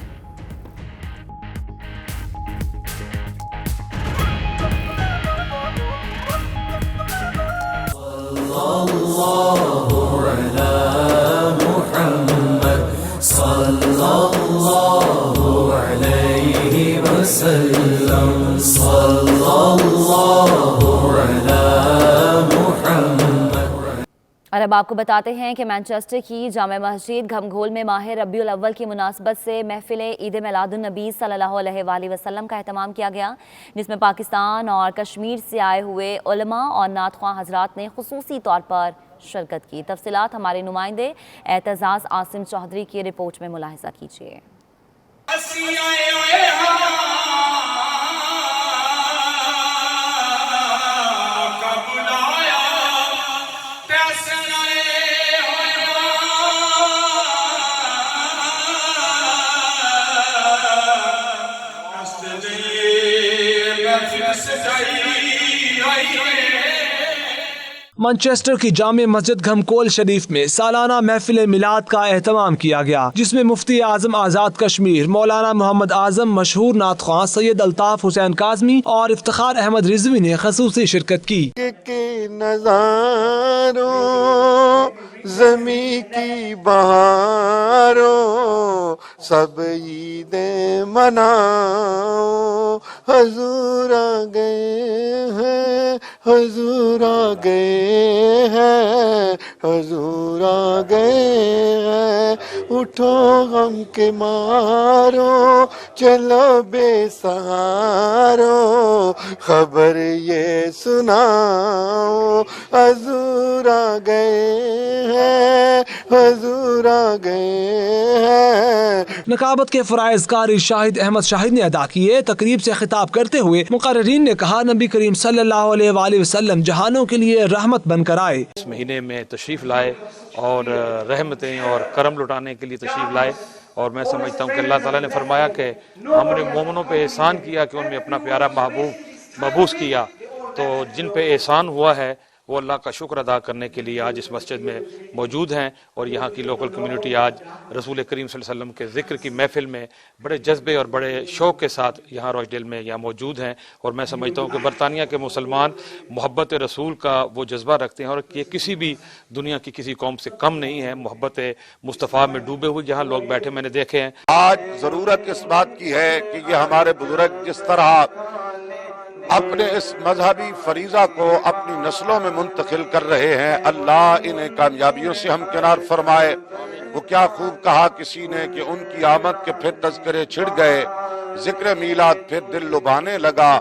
और अब आपको बताते हैं कि मैनचेस्टर की जामे मस्जिद घमघोल में माह रबीउल अव्वल की मुनासबत से महफिल ईद मिलादुन नबी सल्लल्लाहु अलैहि वसल्लम का एहतमाम किया गया, जिसमें पाकिस्तान और कश्मीर से आए हुए उलमा और नातख्वां हजरात ने खुसूसी तौर पर शिरकत की। तफसीलात हमारे नुमाइंदे एतजाज़ आसिम चौधरी की रिपोर्ट में मुलाहिजा कीजिए। मैनचेस्टर की जामे मस्जिद घमकोल शरीफ में सालाना महफिल मिलाद का एहतमाम किया गया, जिसमें मुफ्ती आजम आज़ाद कश्मीर मौलाना मोहम्मद आजम, मशहूर नातख्वां सैयद अल्ताफ हुसैन काज़मी और इफ्तिखार अहमद रिजवी ने खसूसी शिरकत की। ज़मी की बहारों सब ईदें मनाओ, हजूर आ गए हैं, हजूर आ गए हैं, हजूर आ गए हैं, उठो गम के मारो चलो बेसहारो खबर ये सुनाओ हजूर आ गए हैं हजूर आ गए हैं। नकाबत के फराइज कारी शाहिद अहमद शाहिद ने अदा किए। तकरीब से खिताब करते हुए मुकर्रीन ने कहा, नबी करीम सल्लल्लाहु अलैहि वसल्लम जहानों के लिए रहमत बनकर आए। इस महीने में तशरीफ़ लाए और रहमतें और करम लुटाने के लिए तशरीफ़ लाए। और मैं समझता हूँ कि अल्लाह ताला ने फरमाया कि हमने मोमिनों पे एहसान किया कि उनमें अपना प्यारा महबूब मबूस किया। तो जिन पे एहसान हुआ है वो अल्लाह का शुक्र अदा करने के लिए आज इस मस्जिद में मौजूद हैं। और यहाँ की लोकल कम्युनिटी आज रसूल करीम सल्लल्लाहु अलैहि वसल्लम के ज़िक्र की महफ़िल में बड़े जज्बे और बड़े शौक़ के साथ यहाँ रोज़डेल में यहाँ मौजूद हैं। और मैं समझता हूँ कि बरतानिया के मुसलमान मोहब्बत रसूल का वो जज्बा रखते हैं और ये किसी भी दुनिया की किसी कौम से कम नहीं है। मोहब्बत मुस्तफ़ा में डूबे हुए यहाँ लोग बैठे मैंने देखे हैं। आज ज़रूरत इस बात की है कि ये हमारे बुजुर्ग जिस तरह अपने इस मजहबी फरीज़ा को अपनी नस्लों में मुंतकिल कर रहे हैं, अल्लाह इन्हें कामयाबियों से हमकिनार फरमाए। वो क्या खूब कहा किसी ने कि उनकी आमद के फिर तज़किरे छिड़ गए, जिक्र मीलाद फिर दिल लुभाने लगा,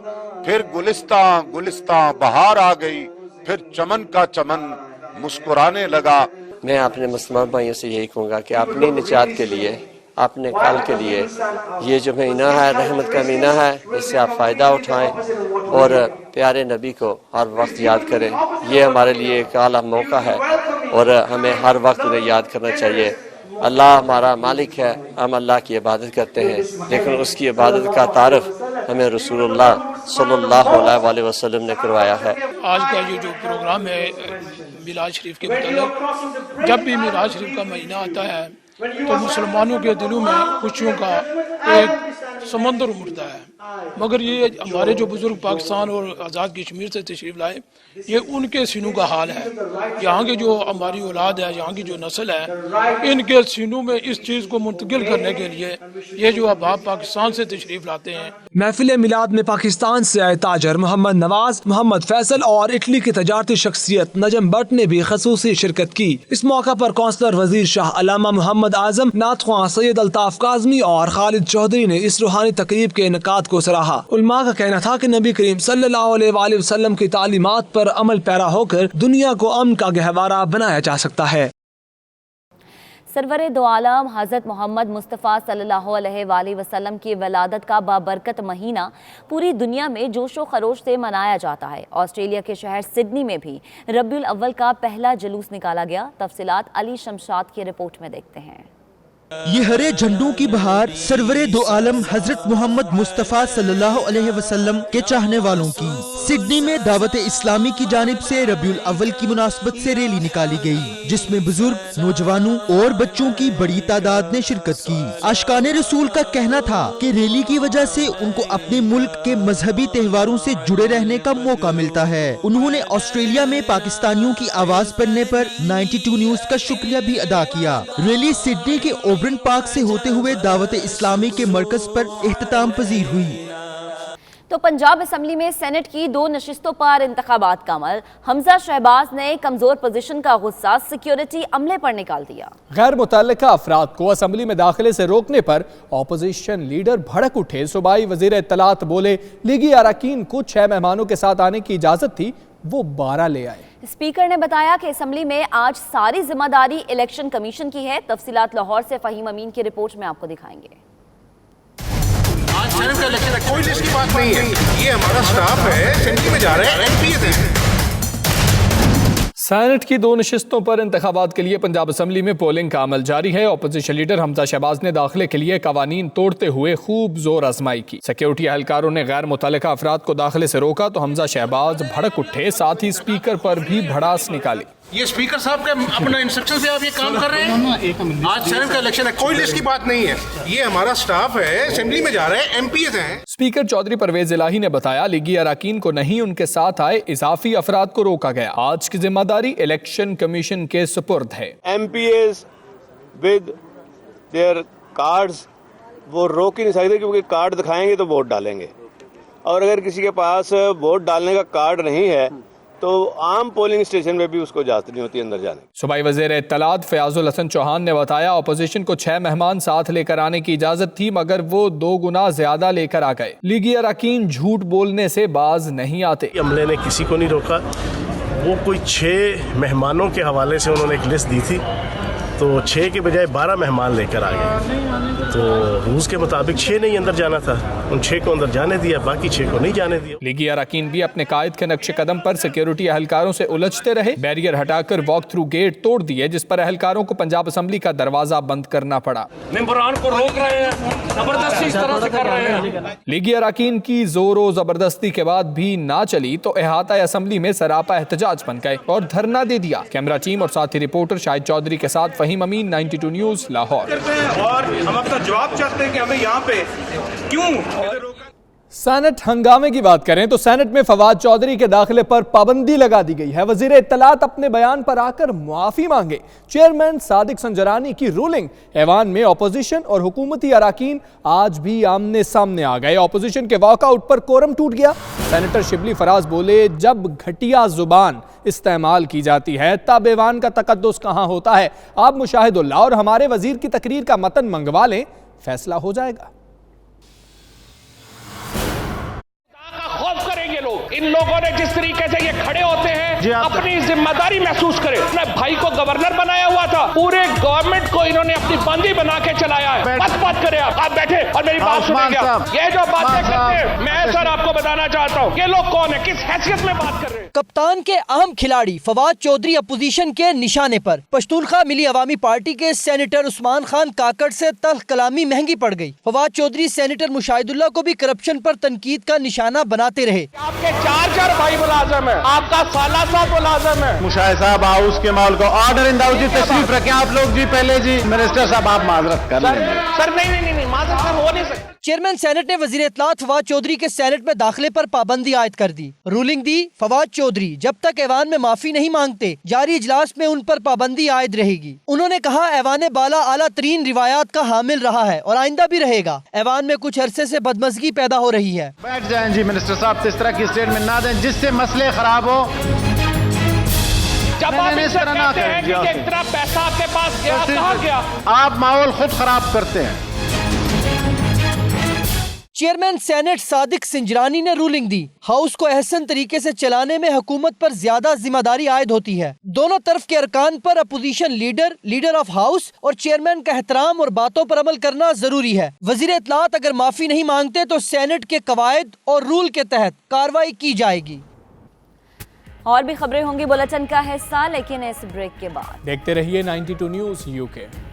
फिर गुलिस्तां गुलिस्तां बहार आ गई, फिर चमन का चमन मुस्कुराने लगा। मैं अपने मुसलमान भाइयों से यही कहूँगा कि अपनी निजात के लिए, अपने कल के लिए ये जो महीना है रहमत का महीना है, इससे आप फ़ायदा उठाएं और प्यारे नबी को हर वक्त याद करें। ये हमारे लिए एक आला मौका है और हमें हर वक्त उन्हें याद करना चाहिए। अल्लाह हमारा मालिक है, हम अल्लाह की इबादत करते हैं, लेकिन उसकी इबादत का तारफ़ हमें रसूलुल्लाह सल्लल्लाहु अलैहि वसल्लम ने करवाया है। आज का ये जो प्रोग्राम है मिलाद शरीफ के मतलब, जब भी मिलाद शरीफ का महीना आता है तो मुसलमानों के दिलों में खुशियों का एक समंदर उमड़ता है। मगर ये हमारे जो बुजुर्ग पाकिस्तान और आज़ाद कश्मीर से तशरीफ़ लाए, ये उनके सीनों का हाल है। यहाँ की जो हमारी औलाद है, यहाँ की जो नस्ल है, इनके सीनों में इस चीज़ को मुंतकिल करने के लिए ये जो अब आप पाकिस्तान से तशरीफ़ लाते हैं। महफिल मिलाद में पाकिस्तान से आए ताजर मोहम्मद नवाज, मोहम्मद फैसल और इटली की तजारती शख्सियत नजम भट्ट ने भी खसूसी शिरकत की। इस मौका पर कौंसलर वजीर शाह अलामा मोहम्मद आजम, नात ख्वां सैयद अल्ताफ काज़मी और खालिद चौधरी ने इस रूहानी तकरीब के इनकाद को सराहा। उलमा का कहना था कि नबी करीम सल्लल्लाहु अलैहि वसल्लम की तालीमात पर अमल पैरा होकर दुनिया को अमन का गहवारा बनाया जा सकता है। सरवर दो आलम हज़रत मोहम्मद मुस्तफ़ा सल्लल्लाहु अलैहि वसल्लम की वलादत का बाबरकत महीना पूरी दुनिया में जोशो खरोश से मनाया जाता है। ऑस्ट्रेलिया के शहर सिडनी में भी रबीउल अव्वल का पहला जुलूस निकाला गया। तफसीलात अली शमशाद की रिपोर्ट में देखते हैं। ये हरे झंडों की बहार सरवरे दो आलम हजरत मोहम्मद मुस्तफ़ा सल्लल्लाहु अलैहि वसल्लम के चाहने वालों की सिडनी में दावत इस्लामी की जानिब से रबीउल अव्वल की मुनासबत से रैली निकाली गई, जिसमें बुजुर्ग, नौजवानों और बच्चों की बड़ी तादाद ने शिरकत की। आशिकाने रसूल का कहना था कि रैली की वजह से उनको अपने मुल्क के मजहबी त्योहारों से जुड़े रहने का मौका मिलता है। उन्होंने ऑस्ट्रेलिया में पाकिस्तानियों की आवाज बनने पर 92 न्यूज का शुक्रिया भी अदा किया। रैली सिडनी के ओबरन पार्क से होते हुए दावत इस्लामी के मरकज पर इख्तिताम पजीर हुई। तो पंजाब असम्बली में सेनेट की 2 नशिस्तों पर इंतखाबात का अमल। हमजा शहबाज ने कमजोर पोजीशन का गुस्सा सिक्योरिटी अमले पर निकाल दिया। गैर मुतल्लिका अफराद को असम्बली में दाखिले से रोकने पर ऑपोजिशन लीडर भड़क उठे। सूबाई वजीर इत्तलात बोले, लीगी अरकान को 6 मेहमानों के साथ आने की इजाजत थी, वो 12 ले आए। स्पीकर ने बताया कि असम्बली में आज सारी जिम्मेदारी इलेक्शन कमीशन की है। तफसीलात लाहौर से फहीम अमीन की रिपोर्ट में आपको दिखाएंगे। आज का इलेक्शन है, कोई लिस्ट की बात नहीं है, ये हमारा स्टाफ है, असेंबली में जा रहे हैं, एमपीज़ हैं। सेनेट की 2 नशिस्तों पर इंतखाबात के लिए पंजाब असम्बली में पोलिंग का अमल जारी है। ऑपोजिशन लीडर हमजा शहबाज ने दाखिले के लिए कवानीन तोड़ते हुए खूब जोर आजमाई की। सिक्योरिटी एहलकारों ने गैर मुतल्लिका अफराद को दाखिले से रोका तो हमजा शहबाज भड़क उठे, साथ ही स्पीकर पर भी भड़ास निकाली। ये स्पीकर साहब के अपना इंस्ट्रक्शन से आप ये काम कर रहे हैं। आज सेनेट का इलेक्शन है, कोई लिस्ट की बात नहीं है, ये हमारा स्टाफ है, असेंबली में जा रहे हैं, एमपीज़ हैं। स्पीकर चौधरी परवेज इलाही ने बताया, लीगी अरकान को नहीं, उनके साथ आए इजाफी अफराद को रोका गया। आज की जिम्मेदारी इलेक्शन कमीशन के सुपुर्द है। एमपीएस विद देयर कार्ड्स वो रोक ही नहीं सकते, क्योंकि कार्ड दिखाएंगे तो वोट डालेंगे, और अगर किसी के पास वोट डालने का कार्ड नहीं है तो आम पोलिंग स्टेशन में भी उसको इजाजत नहीं होती अंदर जाने। सूबाई वज़ीर इत्तलात फयाजुल हसन चौहान ने बताया अपोजिशन को 6 मेहमान साथ लेकर आने की इजाजत थी, मगर वो 2 गुना ज्यादा लेकर आ गए। लीगी अरकान झूठ बोलने से बाज नहीं आते। अमले ने किसी को नहीं रोका, वो कोई 6 मेहमानों के हवाले से उन्होंने एक लिस्ट दी थी, तो 6 के बजाय 12 मेहमान लेकर आ गए। तो रूल्स के मुताबिक 6 नहीं अंदर जाना था, उन 6 को अंदर जाने दिया, बाकी 6 को नहीं जाने दिया। लीगी अरकान भी अपने कायद के नक्शे कदम पर सिक्योरिटी अहलकारों से उलझते रहे। बैरियर हटाकर वॉक थ्रू गेट तोड़ दिए, जिस पर अहलकारों को पंजाब असम्बली का दरवाजा बंद करना पड़ा। मेंबरान को रोक रहे हैं, जबरदस्ती इस तरह से कर रहे हैं। लीगी अरकान की जोरों जबरदस्ती के बाद भी ना चली तो अहाता असम्बली में सरापा एहतजाज बन गए और धरना दे दिया। कैमरा टीम और साथी रिपोर्टर शाहिद चौधरी के साथ फहीम अमीन, 92 न्यूज, लाहौर। और हम अपना जवाब चाहते हैं कि हमें यहाँ पे क्यों। सेनेट हंगामे की बात करें तो सेनेट में फवाद चौधरी के दाखिले पर पाबंदी लगा दी गई है। वजीर इत्तलात अपने बयान पर आकर मुआफी मांगे। चेयरमैन सादिक संजरानी की रूलिंग। ऐवान में अपोजिशन और हुकूमती अरकान आज भी आमने सामने आ गए। अपोजिशन के वॉकआउट पर कोरम टूट गया। सेनेटर शिबली फराज बोले, जब घटिया जुबान इस्तेमाल की जाती है तब ऐवान का तकद्दुस कहाँ होता है। आप मुशाहिदुल्लाह और हमारे वजीर की तकरीर का मतन मंगवा लें, फैसला हो जाएगा। खौफ करेंगे लोग। इन लोगों ने जिस तरीके से ये खड़े होते हैं, अपनी जिम्मेदारी महसूस करें। अपने भाई को गवर्नर बनाया हुआ था, पूरे गवर्नमेंत को इन्होंने अपनी बंदी बना के चलाया है। बस बात करें, आप बैठे और मेरी बात सुनेंगे। ये जो बातें करते हैं, मैं सर आपको बताना चाहता हूँ ये लोग कौन है, किस हैसियत में बात कर रहे हैं। कप्तान के अहम खिलाड़ी फवाद चौधरी अपोजिशन के निशाने पर। पश्तूनख्वा मिली अवामी पार्टी के सेनेटर उस्मान खान काकड़ से तल्ख कलामी महंगी पड़ गई। फवाद चौधरी सेनेटर मुशाहिदुल्लाह को भी करप्शन पर तनकीद का निशाना बनाते रहे। आपके 4 भाई मुलाजम है, आपका साला साहब मुलाजम है। मुशाहिद साहब हाउस के माहौल को ऑर्डर इन दाऊद जी तशरीफ रखें। आप लोग जी पहले जी मिनिस्टर साहब आप माजरत कर लेंगे। सर नहीं माजरत हो नहीं सकती। चेयरमैन सेनेट ने वजीर इत्तलात फवाद चौधरी के सेनेट में दाखिले पर पाबंदी आयद कर दी। रूलिंग दी, फवाद चौधरी जब तक ऐवान में माफी नहीं मांगते जारी इजलास में उन पर पाबंदी आयद रहेगी। उन्होंने कहा, ऐवान बाला आला तरीन रिवायात का हामिल रहा है और आइंदा भी रहेगा। ऐवान में कुछ अरसे से बदमज़गी पैदा हो रही है। बैठ जाएं जी मिनिस्टर साहब, इस तरह की स्टेटमेंट ना दें जिससे मसले खराब हो। जब आप इस तरह ना करें कि इतना पैसा आपके पास गया, कहाँ गया? आप माहौल खुद खराब करते हैं। चेयरमैन सेनेट सादिक संजरानी ने रूलिंग दी, हाउस को एहसन तरीके से चलाने में हुकूमत पर ज्यादा जिम्मेदारी आयद होती है। दोनों तरफ के अरकान पर अपोजिशन लीडर ऑफ हाउस और चेयरमैन का एहतराम और बातों पर अमल करना जरूरी है। वजीर इत्तलात अगर माफी नहीं मांगते तो सेनेट के कवायद और रूल के तहत कार्रवाई की जाएगी। और भी खबरें होंगी बुलेटिन का हिस्सा, लेकिन इस ब्रेक के बाद देखते रहिए 92 न्यूज यूके।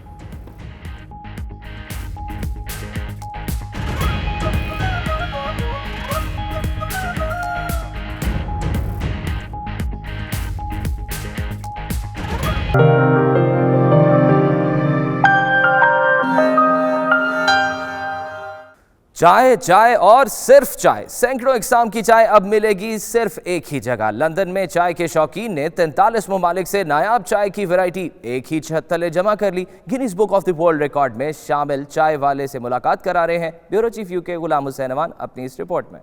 चाय चाय और सिर्फ चाय। सैकड़ों इकसाम की चाय अब मिलेगी सिर्फ एक ही जगह। लंदन में चाय के शौकीन ने 43 ममालिक से नायाब चाय की वैरायटी एक ही छत तले जमा कर ली। Guinness Book of the World Record में शामिल चाय वाले से मुलाकात करा रहे हैं bureau chief UK Ghulam Hussain Aman अपनी इस रिपोर्ट में।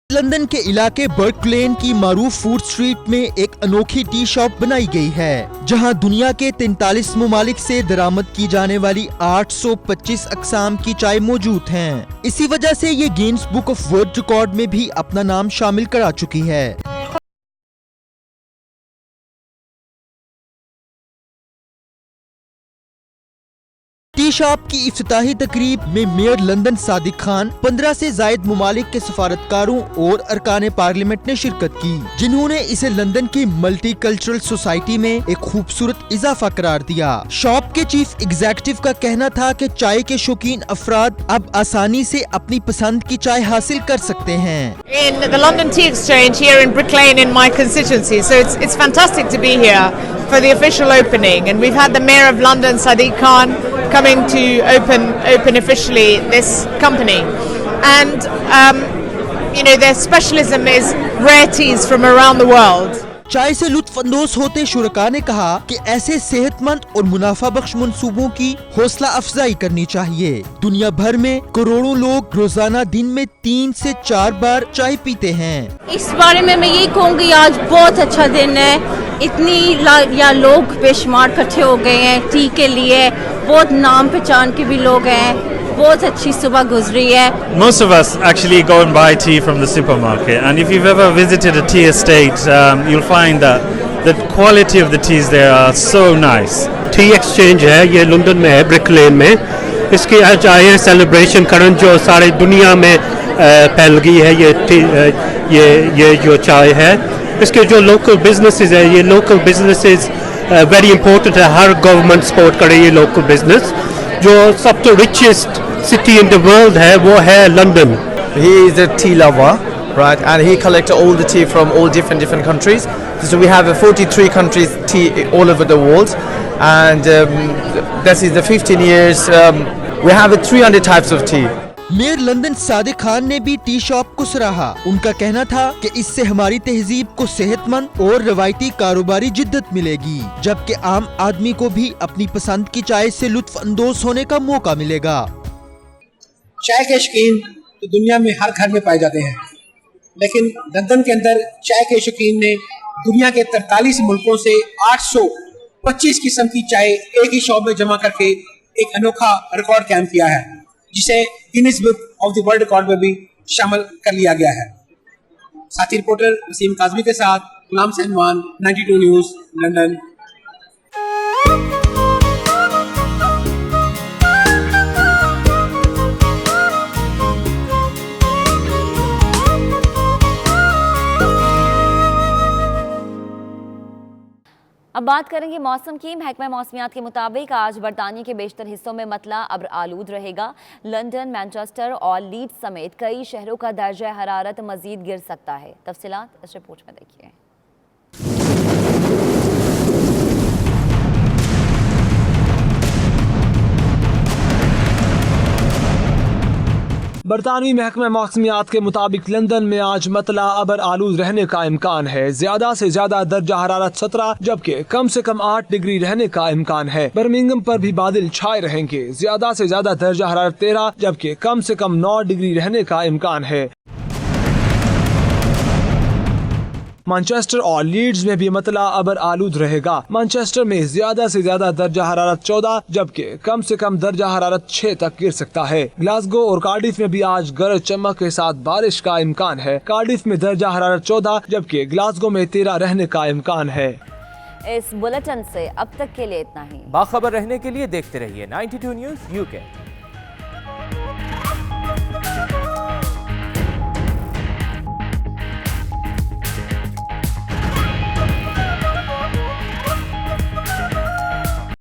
लंदन के इलाके बर्क लेन की मारूफ फूड स्ट्रीट में एक अनोखी टी शॉप बनाई गई है, जहां दुनिया के 43 ममालिक से दरामद की जाने वाली 825 अक़साम की चाय मौजूद हैं। इसी वजह से ये Guinness Book of world Record में भी अपना नाम शामिल करा चुकी है। टी शॉप की इफ्तिताही तकरीब में मेयर लंदन सादिक खान, 15 से जायद ममालिक के सफारतकारों और अरकान पार्लियामेंट ने शिरकत की, जिन्होंने इसे लंदन की मल्टी कल्चरल सोसाइटी में एक खूबसूरत इजाफा करार दिया। शॉप के चीफ एग्जीक्यूटिव का कहना था कि चाय के शौकीन अफराद अब आसानी से अपनी पसंद की चाय हासिल कर सकते हैं। In the London Tea Exchange here in Brick Lane in my constituency, so it's fantastic to be here for the official opening, and we've had the Mayor of London, Sadiq Khan, coming to open officially this company, and you know their specialism is rare teas from around the world. चाय से लुत्फ अंदोज होते शुरका ने कहा कि ऐसे सेहतमंद और मुनाफा बख्श मंसूबों की हौसला अफजाई करनी चाहिए। दुनिया भर में करोड़ों लोग रोजाना दिन में 3 से 4 बार चाय पीते हैं। इस बारे में मैं यही कहूँगी, आज बहुत अच्छा दिन है। इतनी लोग बेशुमार इकट्ठे हो गए हैं टी के लिए, बहुत नाम पहचान के भी लोग हैं। बहुत अच्छी सुबह गुजरी है। Most of us actually go and buy tea from the supermarket, and if you've ever visited a tea estate, you'll find that the quality of the teas there are so nice. T exchange है, ये London में है, brick लेन में। इसकी आज आए celebration करन जो सारे दुनिया में फैल गई है ये जो चाय है। इसके जो लोकल बिजनेसेस है, ये लोकल बिजनेसेस वेरी इंपॉर्टेंट है। हर गवर्नमेंट सपोर्ट करे ये लोकल बिजनेस। जो सबसे richest city in the world है वो है London. He is a tea lover, right? And he collected all the tea from all different countries. So we have 43 countries tea all over the world, and this is the 15 years. We have 300 types of tea. Mayor London Sadiq Khan ने भी tea shop को सराहा। उनका कहना था कि इससे हमारी तहजीब को सेहतमंद और रवायती कारोबारी जिद्दत मिलेगी, जबकि आम आदमी को भी अपनी पसंद की चाय से लुत्फ अंदोज होने का मौका मिलेगा। चाय के शौकीन तो दुनिया में हर घर में पाए जाते हैं, लेकिन लंदन के अंदर चाय के शौकीन ने दुनिया के 43 मुल्कों से 825 किस्म की चाय एक ही शॉप में जमा करके एक अनोखा रिकॉर्ड कायम किया है, जिसे Guinness Book of the World Record में भी शामिल कर लिया गया है। साथी रिपोर्टर वसीम काजमी के साथ गुलाम सहनवान, 92 न्यूज़, लंदन। अब बात करेंगे मौसम की। महकमा मौसमियात के मुताबिक आज बरतानिया के बेशतर हिस्सों में मतला अब्र आलूद रहेगा। लंदन, मैनचेस्टर और लीड्स समेत कई शहरों का दर्जा हरारत मजीद गिर सकता है। तफसीलात इस रिपोर्ट में देखिए। बरतानवी महकमा मौसमियात के मुताबिक लंदन में आज मतला अबर आलूद रहने का इम्कान है। ज्यादा से ज्यादा दर्जा हरारत 17 जबकि कम से कम 8 डिग्री रहने का इम्कान है। बर्मिंघम पर भी बादल छाए रहेंगे। ज्यादा से ज्यादा दर्जा हरारत 13 जबकि कम से कम 9 डिग्री रहने का इम्कान है। मैनचेस्टर और लीड्स में भी मतला अबर आलूद रहेगा। मैनचेस्टर में ज्यादा से ज्यादा दर्जा हरारत 14 जबकि कम से कम दर्जा हरारत 6 तक गिर सकता है। ग्लासगो और कार्डिफ में भी आज गरज चमक के साथ बारिश का इम्कान है। कार्डिफ में दर्जा हरारत 14 जबकि ग्लासगो में 13 रहने का इम्कान है। इस बुलेटिन से अब तक के लिए इतना ही। बाखबर रहने के लिए देखते रहिए 92 न्यूज़ UK।